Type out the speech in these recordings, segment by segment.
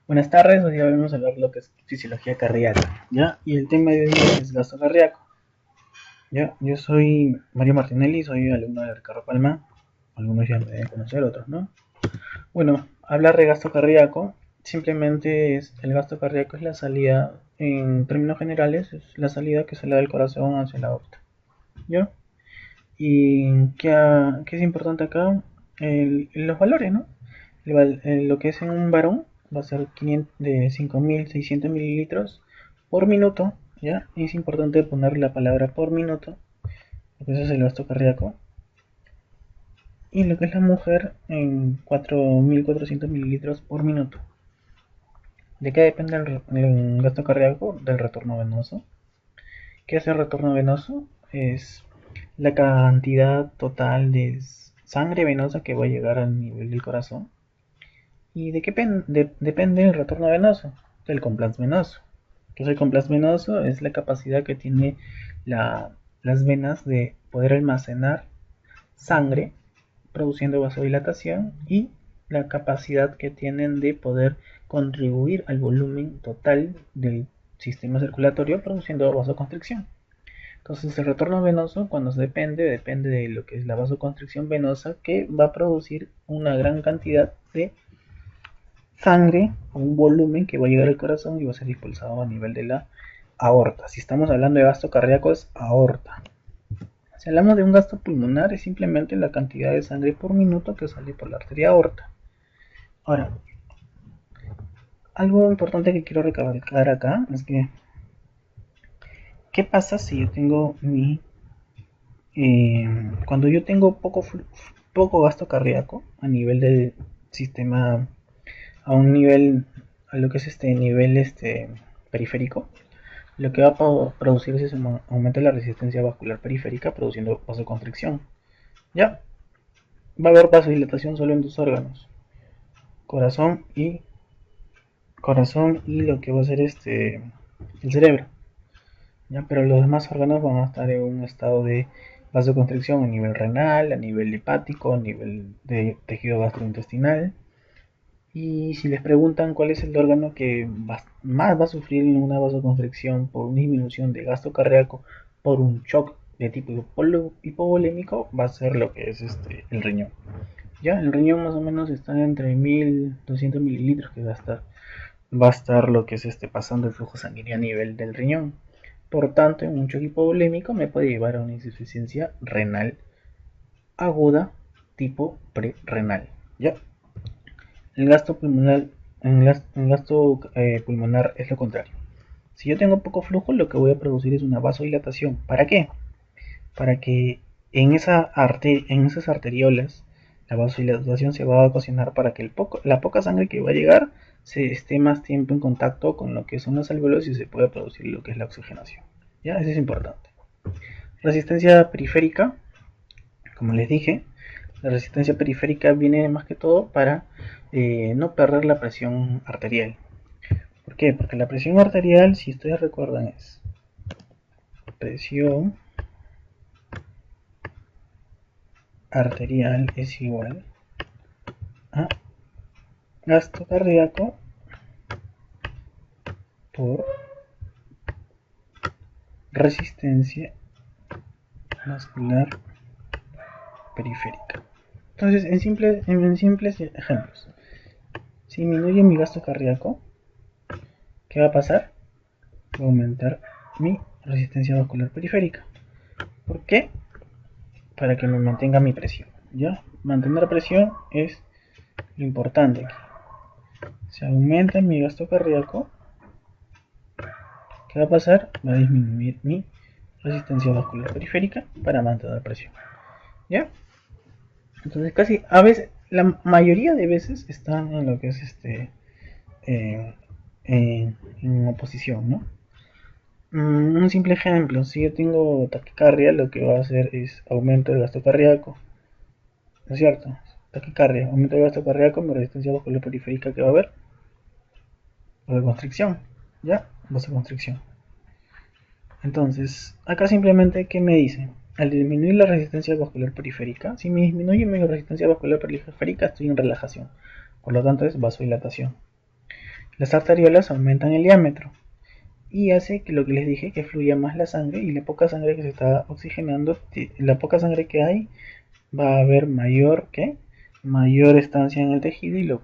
Buenas tardes, hoy día vamos a hablar de lo que es fisiología cardíaca, ¿ya? Y el tema de hoy es gasto cardíaco, ¿ya? Yo soy Mario Martinelli, soy alumno de Ricardo Palma, algunos ya me deben conocer, otros no. Bueno, hablar de gasto cardíaco, simplemente es, el gasto cardíaco es la salida, en términos generales, es la salida que se le da del corazón hacia la aorta, ¿ya? Y qué es importante acá, los valores, ¿no? Lo que es en un varón va a ser 500, de 5.600 mililitros por minuto, ¿ya? Y es importante poner la palabra por minuto, porque eso es el gasto cardíaco. Y lo que es la mujer en 4.400 mililitros por minuto. ¿De qué depende el gasto cardíaco? Del retorno venoso. ¿Qué hace el retorno venoso? Es la cantidad total de sangre venosa que va a llegar al nivel del corazón. ¿Y de qué depende el retorno venoso? Del compliance venoso. ¿Qué es el compliance venoso? Es la capacidad que tiene las venas de poder almacenar sangre produciendo vasodilatación y la capacidad que tienen de poder contribuir al volumen total del sistema circulatorio produciendo vasoconstricción. Entonces el retorno venoso cuando se depende de lo que es la vasoconstricción venosa que va a producir una gran cantidad de sangre o un volumen que va a llegar al corazón y va a ser expulsado a nivel de la aorta. Si estamos hablando de gasto cardíaco es aorta. Si hablamos de un gasto pulmonar es simplemente la cantidad de sangre por minuto que sale por la arteria aorta. Ahora, algo importante que quiero recalcar acá es que ¿qué pasa si yo tengo cuando yo tengo poco gasto cardíaco a nivel del sistema, a un nivel, a lo que es este nivel periférico? Lo que va a producir es un aumento de la resistencia vascular periférica produciendo vasoconstricción. Ya, va a haber vasodilatación solo en dos órganos, corazón y lo que va a ser el cerebro. ¿Ya? Pero los demás órganos van a estar en un estado de vasoconstricción a nivel renal, a nivel hepático, a nivel de tejido gastrointestinal. Y si les preguntan cuál es el órgano que más va a sufrir una vasoconstricción por una disminución de gasto cardíaco por un shock de tipo hipovolémico, va a ser lo que es el riñón. Ya, el riñón más o menos está entre 1.200 mililitros que va a estar lo que es pasando el flujo sanguíneo a nivel del riñón. Por tanto, en un shock hipovolémico me puede llevar a una insuficiencia renal aguda tipo prerenal. ¿Ya? El gasto pulmonar, el gasto pulmonar es lo contrario. Si yo tengo poco flujo, lo que voy a producir es una vasodilatación. ¿Para qué? Para que en esas arteriolas la vasodilatación se va a ocasionar para que la poca sangre que va a llegar se esté más tiempo en contacto con lo que son los alvéolos y se pueda producir lo que es la oxigenación. ¿Ya? Eso es importante. Resistencia periférica, como les dije, la resistencia periférica viene más que todo para no perder la presión arterial. ¿Por qué? Porque la presión arterial, si ustedes recuerdan, es presión arterial es igual a gasto cardíaco por resistencia vascular periférica. Entonces, en simples ejemplos, si disminuye mi gasto cardíaco, ¿qué va a pasar? Va a aumentar mi resistencia vascular periférica. ¿Por qué? Para que me mantenga mi presión. ¿Ya? Mantener la presión es lo importante aquí. Si aumenta mi gasto cardíaco, ¿qué va a pasar? Va a disminuir mi resistencia vascular periférica para mantener presión. ¿Ya? Entonces casi, a veces, la mayoría de veces están en lo que es eh, en oposición, ¿no? Un simple ejemplo, si yo tengo taquicardia, lo que va a hacer es aumento del gasto cardíaco, ¿no es cierto? Taquicardia, aumento del gasto cardíaco, mi resistencia vascular periférica que va a haber, vasoconstricción, ¿ya? Vasoconstricción. Entonces, acá simplemente, ¿qué me dice? Al disminuir la resistencia vascular periférica, si me disminuye mi resistencia vascular periférica, estoy en relajación. Por lo tanto, es vasodilatación. las arteriolas aumentan el diámetro y hace que lo que les dije, que fluya más la sangre, y la poca sangre que se está oxigenando, la poca sangre que hay, va a haber mayor estancia en el tejido,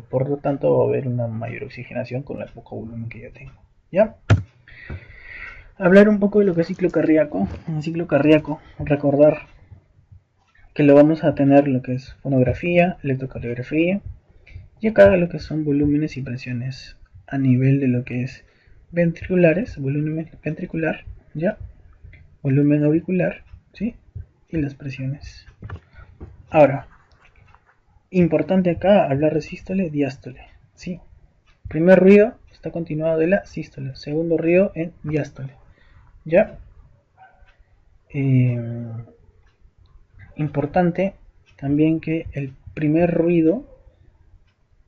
por lo tanto va a haber una mayor oxigenación con el poco volumen que yo tengo. ¿Ya? Hablar un poco de lo que es ciclo cardíaco. En el ciclo cardíaco, recordar que lo vamos a tener lo que es fonografía, electrocardiografía, y acá lo que son volúmenes y presiones a nivel de lo que es ventriculares, volumen ventricular, ya, volumen auricular, ¿sí? Y las presiones. Ahora, importante acá hablar de sístole y diástole, ¿sí? Primer ruido está continuado de la sístole, segundo ruido en diástole, ¿ya? Importante también que el primer ruido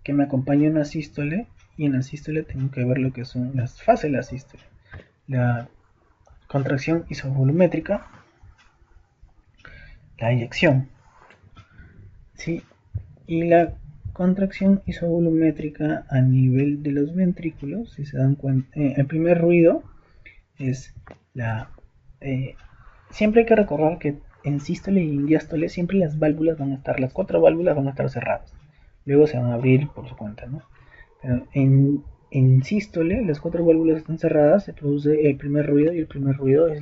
que me acompaña en la sístole, y en la sístole tengo que ver lo que son las fases de la sístole: la contracción isovolumétrica, la eyección, ¿sí? Y la contracción isovolumétrica a nivel de los ventrículos, si se dan cuenta, el primer ruido es la... siempre hay que recordar que en sístole y en diástole siempre las válvulas van a estar, las 4 válvulas van a estar cerradas, luego se van a abrir por su cuenta, ¿no? Pero en sístole las 4 válvulas están cerradas, se produce el primer ruido, y el primer ruido es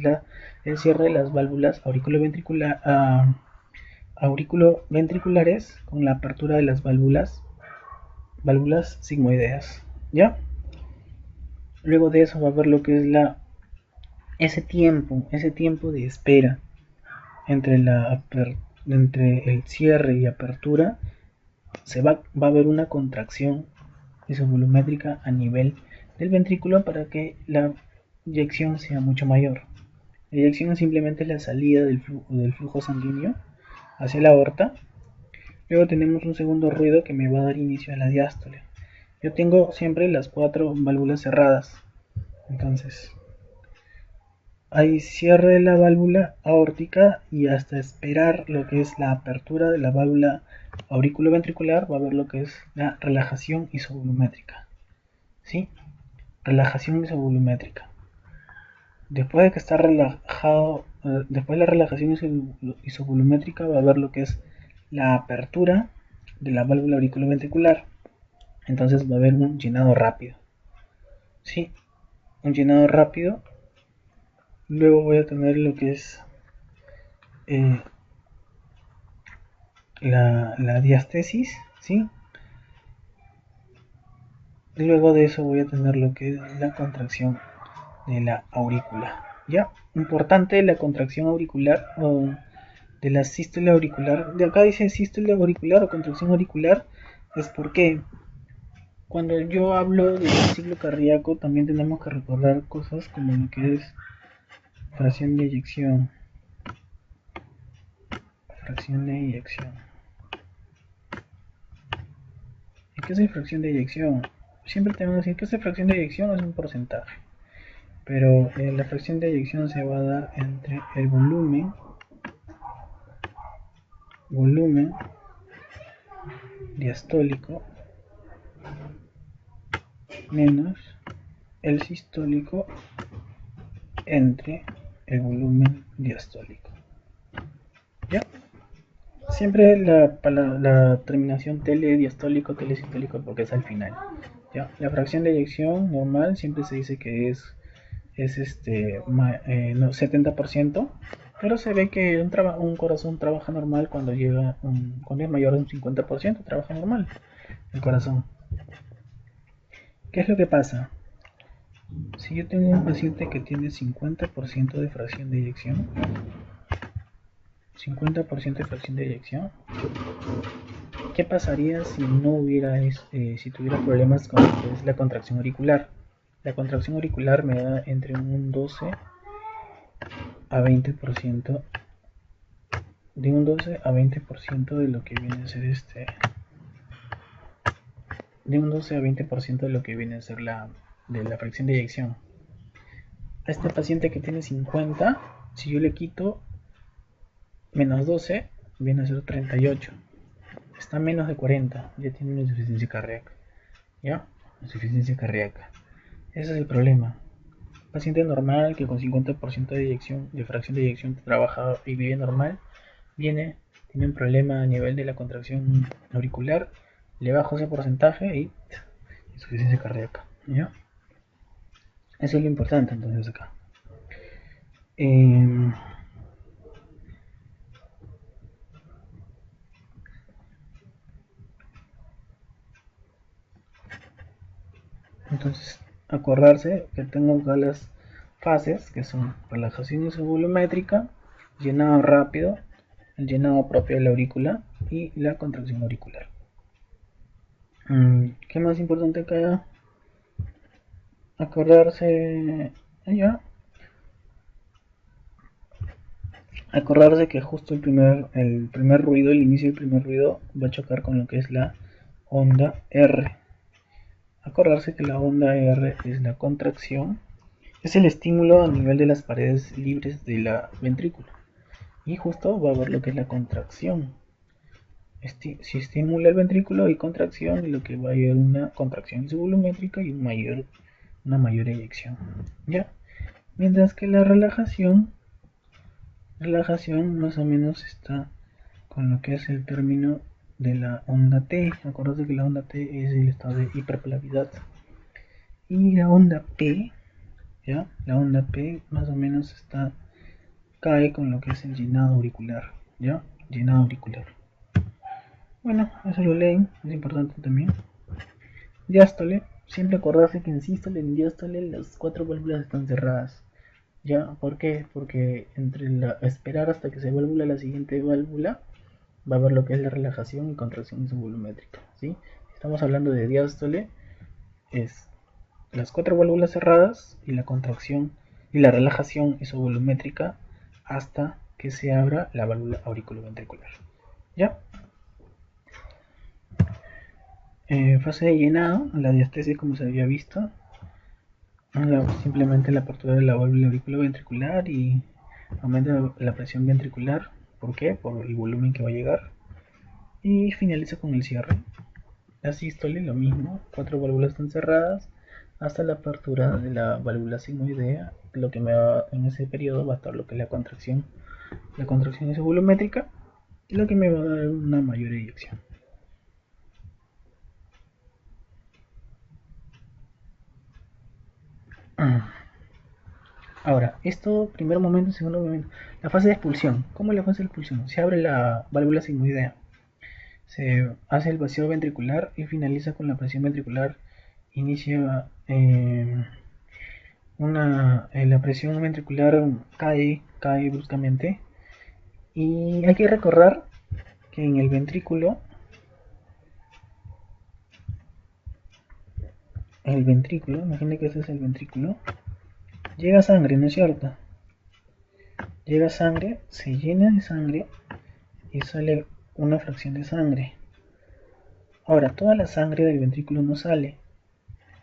el cierre de las válvulas auriculoventriculares con la apertura de las válvulas sigmoideas, ¿ya? Luego de eso va a haber lo que es ese tiempo de espera entre el cierre y apertura. Va a haber una contracción isovolumétrica a nivel del ventrículo para que la eyección sea mucho mayor. La eyección es simplemente la salida del flujo sanguíneo hacia la aorta. Luego tenemos un segundo ruido que me va a dar inicio a la diástole. Yo tengo siempre las 4 válvulas cerradas, entonces hay cierre de la válvula aórtica, y hasta esperar lo que es la apertura de la válvula auriculoventricular va a haber lo que es la relajación isovolumétrica, ¿sí? Relajación isovolumétrica. Después de que está relajado, después de la relajación isovolumétrica va a haber lo que es la apertura de la válvula auriculoventricular. Entonces va a haber un llenado rápido, ¿sí? Un llenado rápido. Luego voy a tener lo que es la diastesis, ¿sí? Luego de eso voy a tener lo que es la contracción de la aurícula. Ya, importante la contracción auricular, o de la sístole auricular. De acá dice sístole auricular o contracción auricular, es porque cuando yo hablo del ciclo cardíaco también tenemos que recordar cosas como lo que es fracción de eyección. Fracción de eyección. ¿Y qué es fracción de eyección? Siempre tenemos que decir que esta fracción de eyección es un porcentaje, pero la fracción de eyección se va a dar entre el volumen diastólico menos el sistólico entre el volumen diastólico. ¿Ya? Siempre la terminación telediastólico, telesistólico, porque es al final. ¿Ya? La fracción de eyección normal siempre se dice que es 70%, pero se ve que un corazón trabaja normal cuando cuando es mayor de un 50%, trabaja normal el corazón. ¿Qué es lo que pasa? Si yo tengo un paciente que tiene 50% de fracción de eyección, 50% de fracción de eyección, ¿qué pasaría si no hubiera si tuviera problemas con lo que es la contracción auricular? La contracción auricular me da entre un 12 a 20%, de un 12 a 20% de lo que viene a ser de un 12 a 20% de lo que viene a ser de la fracción de eyección. A este paciente que tiene 50, si yo le quito menos 12, viene a ser 38. Está menos de 40, ya tiene una insuficiencia cardíaca. ¿Ya? insuficiencia cardíaca. Ese es el problema. Paciente normal que con 50% de eyección, de fracción de eyección trabaja y vive normal, tiene un problema a nivel de la contracción auricular, le bajo ese porcentaje y insuficiencia cardíaca. ¿Ya? Eso es lo importante entonces acá. Entonces, acordarse que tengo acá las fases que son relajación isovolumétrica, llenado rápido, el llenado propio de la aurícula y la contracción auricular. ¿Qué más importante acá? Acordarse ya. Acordarse que justo el primer ruido, el inicio del primer ruido va a chocar con lo que es la onda R. Acordarse que la onda R es la contracción, es el estímulo a nivel de las paredes libres de la ventrícula. Y justo va a haber lo que es la contracción. Si estimula el ventrículo hay contracción, y lo que va a haber una contracción isovolumétrica y una mayor eyección. ¿Ya? Mientras que la relajación más o menos está con lo que es el término de la onda T. Acuérdate que la onda T es el estado de hiperplavidad. Y la onda P, ¿ya? La onda P más o menos cae con lo que es el llenado auricular, ¿ya? Llenado auricular. Bueno, eso lo leen, es importante también. Diástole, siempre acordarse que en sístole, en diástole, las 4 válvulas están cerradas. ¿Ya? ¿Por qué? Porque esperar hasta que se válvula la siguiente válvula, va a haber lo que es la relajación y contracción isovolumétrica, ¿sí? Estamos hablando de diástole, es las 4 válvulas cerradas y la contracción y la relajación isovolumétrica hasta que se abra la válvula auriculoventricular. ¿Ya? Fase de llenado, la diastesis como se había visto, simplemente la apertura de la válvula auriculoventricular y aumenta la presión ventricular. ¿Por qué? Por el volumen que va a llegar. Y finaliza con el cierre. La sístole, lo mismo, 4 válvulas están cerradas hasta la apertura de la válvula sigmoidea. Lo que me va en ese periodo va a estar lo que es la contracción isovolumétrica, y lo que me va a dar una mayor eyección. Ahora, esto, primer momento, segundo momento. La fase de expulsión. ¿Cómo es la fase de expulsión? Se abre la válvula sigmoidea, se hace el vacío ventricular y finaliza con la presión ventricular. Inicia la presión ventricular cae bruscamente, y hay que recordar que en el ventrículo, imaginen que este es el ventrículo, llega sangre, ¿no es cierto? Llega sangre, se llena de sangre y sale una fracción de sangre. Ahora, toda la sangre del ventrículo no sale.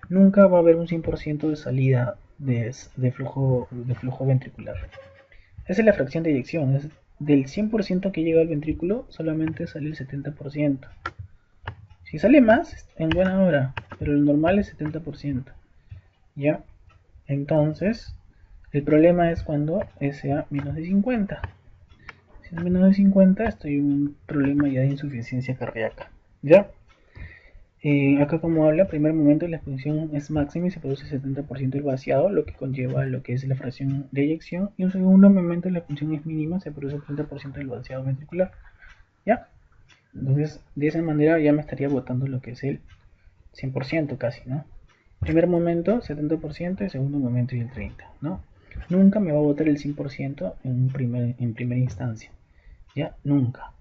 Nunca va a haber un 100% de salida de flujo ventricular. Esa es la fracción de eyección. Es del 100% que llega al ventrículo, solamente sale el 70%. Si sale más, en buena hora, pero lo normal es 70%. ¿Ya? Entonces, el problema es cuando sea menos de 50. Si es menos de 50, estoy en un problema ya de insuficiencia cardíaca. ¿Ya? Acá, como habla, primer momento la expansión es máxima y se produce 70% del vaciado, lo que conlleva lo que es la fracción de eyección, y un segundo momento la expansión es mínima, se produce el 30% del vaciado ventricular. ¿Ya? Entonces, de esa manera ya me estaría botando lo que es el 100% casi, ¿no? Primer momento 70% y segundo momento y el 30%, ¿no? Nunca me va a botar el 100% en primera instancia. ¿Ya? Nunca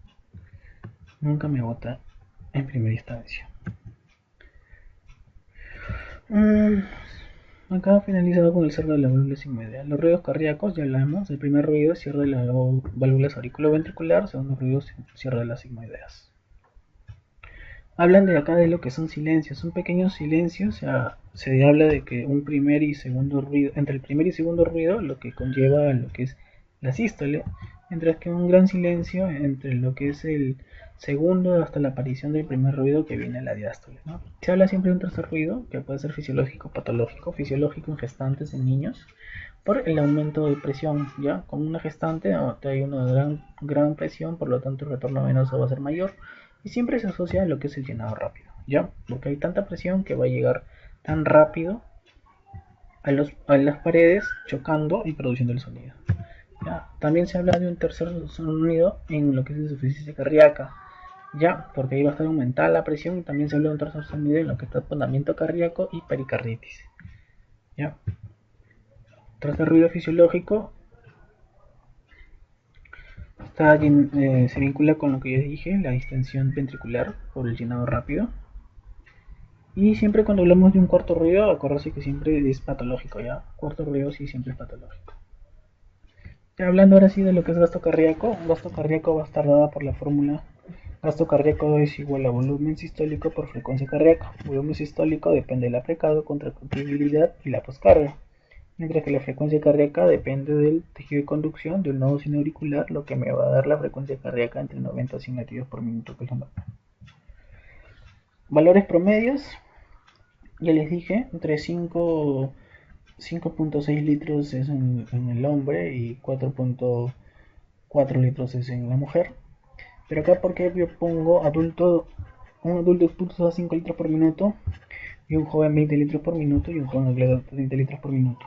me bota en primera instancia. Acá finalizado con el cierre de la válvula sigmoidea. Los ruidos cardíacos, ya hablamos. El primer ruido es cierre de la válvula auriculoventricular. Segundo ruido es cierre de las sigmoideas. Hablan de acá de lo que son silencios. Son pequeños silencios. Se habla de que un primer y segundo ruido, entre el primer y segundo ruido, lo que conlleva lo que es la sístole. mientras que un gran silencio entre lo que es el segundo hasta la aparición del primer ruido que viene la diástole, ¿no? Se habla siempre de un tercer ruido que puede ser fisiológico o patológico, fisiológico en gestantes, en niños, por el aumento de presión, ¿ya? Como una gestante hay una gran presión, por lo tanto el retorno venoso va a ser mayor y siempre se asocia a lo que es el llenado rápido, ¿ya? Porque hay tanta presión que va a llegar tan rápido a las paredes chocando y produciendo el sonido. ¿Ya? También se habla de un tercer sonido en lo que es insuficiencia cardíaca, ya, porque ahí va a estar aumentada la presión y también se habla de un tercer sonido en lo que está taponamiento cardíaco y pericarditis. ¿Ya? Tercer ruido fisiológico se vincula con lo que ya dije, la distensión ventricular por el llenado rápido. Y siempre cuando hablamos de un cuarto ruido, acuérdense que siempre es patológico, ¿ya? Cuarto ruido sí siempre es patológico. Ya hablando ahora sí de lo que es gasto cardíaco va a estar dada por la fórmula gasto cardíaco es igual a volumen sistólico por frecuencia cardíaca. Volumen sistólico depende de la precarga, contractibilidad y la poscarga, mientras que la frecuencia cardíaca depende del tejido de conducción del nodo sinoauricular, lo que me va a dar la frecuencia cardíaca entre 90 y 100 latidos por minuto, que es lo normal. Valores promedios, ya les dije, entre 5.6 litros es en el hombre y 4.4 litros es en la mujer. Pero acá porque yo pongo un adulto expulsa 5 litros por minuto y un joven 20 litros por minuto y un joven atleta 30 litros por minuto.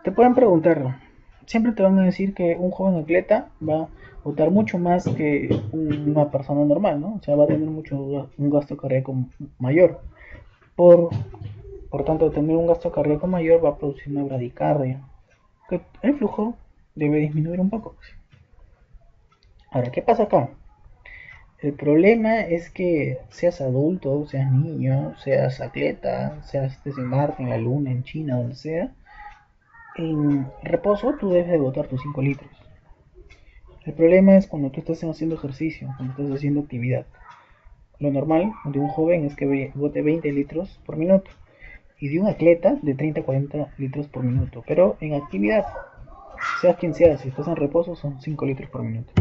Te pueden preguntar, siempre te van a decir que un joven atleta va a botar mucho más que una persona normal, ¿no? O sea, va a tener un gasto cardíaco mayor. Por tanto, tener un gasto cardíaco mayor va a producir una bradicardia. Que el flujo debe disminuir un poco. Ahora, ¿qué pasa acá? El problema es que seas adulto, seas niño, seas atleta, seas en Marte, en la Luna, en China, donde sea, en reposo tú debes de botar tus 5 litros. El problema es cuando tú estás haciendo ejercicio, cuando estás haciendo actividad. Lo normal de un joven es que bote 20 litros por minuto y de un atleta de 30 a 40 litros por minuto. Pero en actividad, seas quien seas, si estás en reposo son 5 litros por minuto.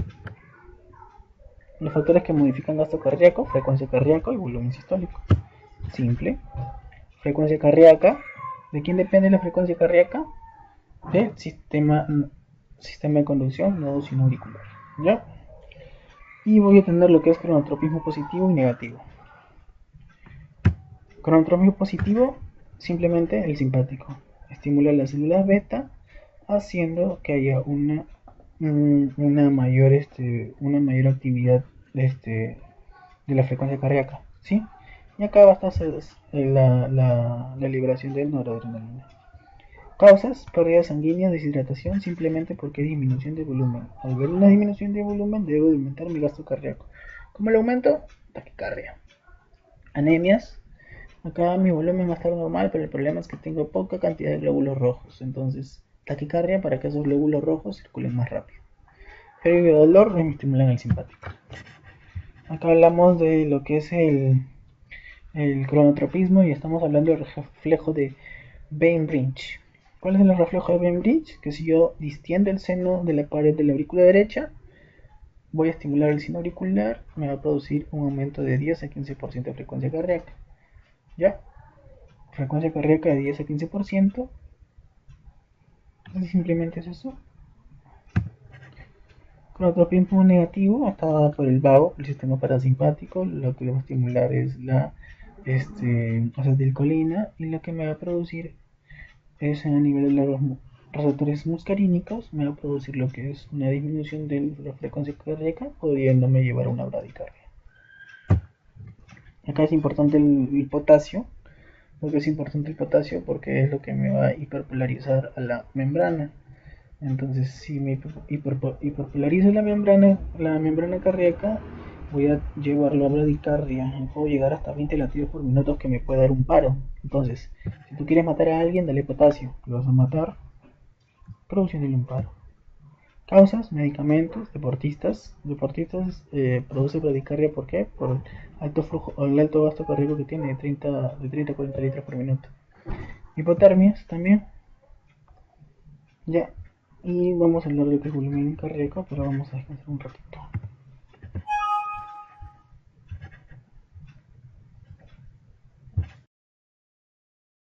Los factores que modifican gasto cardíaco, frecuencia cardíaca y volumen sistólico. Simple. Frecuencia cardíaca. ¿De quién depende la frecuencia cardíaca? Del sistema de conducción, nodo sinoauricular. ¿Ya? Y voy a tener lo que es cronotropismo positivo y negativo. Cronotropismo positivo, simplemente el simpático. Estimula las células beta, haciendo que haya una mayor actividad de la frecuencia cardíaca, ¿sí? Y acá va a estar la liberación de noradrenalina. Causas: pérdida sanguínea, deshidratación, simplemente porque hay disminución de volumen. Al ver una disminución de volumen, debo de aumentar mi gasto cardíaco. ¿Cómo lo aumento? Taquicardia. Anemias: acá mi volumen va a estar normal, pero el problema es que tengo poca cantidad de glóbulos rojos. Entonces, taquicardia para que esos glóbulos rojos circulen más rápido. Frío y dolor me estimulan el simpático. Acá hablamos de lo que es el cronotropismo y estamos hablando del reflejo de Bainbridge. ¿Cuál es el reflejo de Bainbridge? Que si yo distiendo el seno de la pared de la aurícula derecha, voy a estimular el seno auricular, me va a producir un aumento de 10 a 15% de frecuencia cardíaca. ¿Ya? Frecuencia cardíaca de 10 a 15%. Simplemente es eso. Cronotropismo negativo está dado por el vago, el sistema parasimpático. Lo que va a estimular es la acetilcolina y lo que me va a producir es a nivel de los receptores muscarínicos, me va a producir lo que es una disminución de la frecuencia cardíaca, pudiéndome llevar a una bradicardia. Acá es importante el potasio. Porque es importante el potasio porque es lo que me va a hiperpolarizar a la membrana. Entonces, si me hiperpolarizo la membrana cardíaca, voy a llevarlo a bradicardia. Puedo llegar hasta 20 latidos por minuto, que me puede dar un paro. Entonces, si tú quieres matar a alguien, dale potasio. Lo vas a matar produciéndole un paro. Causas: medicamentos, deportistas produce bradicardia. ¿Por qué? Por el alto gasto cardíaco que tiene de 30 a 40 litros por minuto. Hipotermias también. Ya. Y vamos a hablar de lo que es volumen cardíaco, pero vamos a descansar un ratito.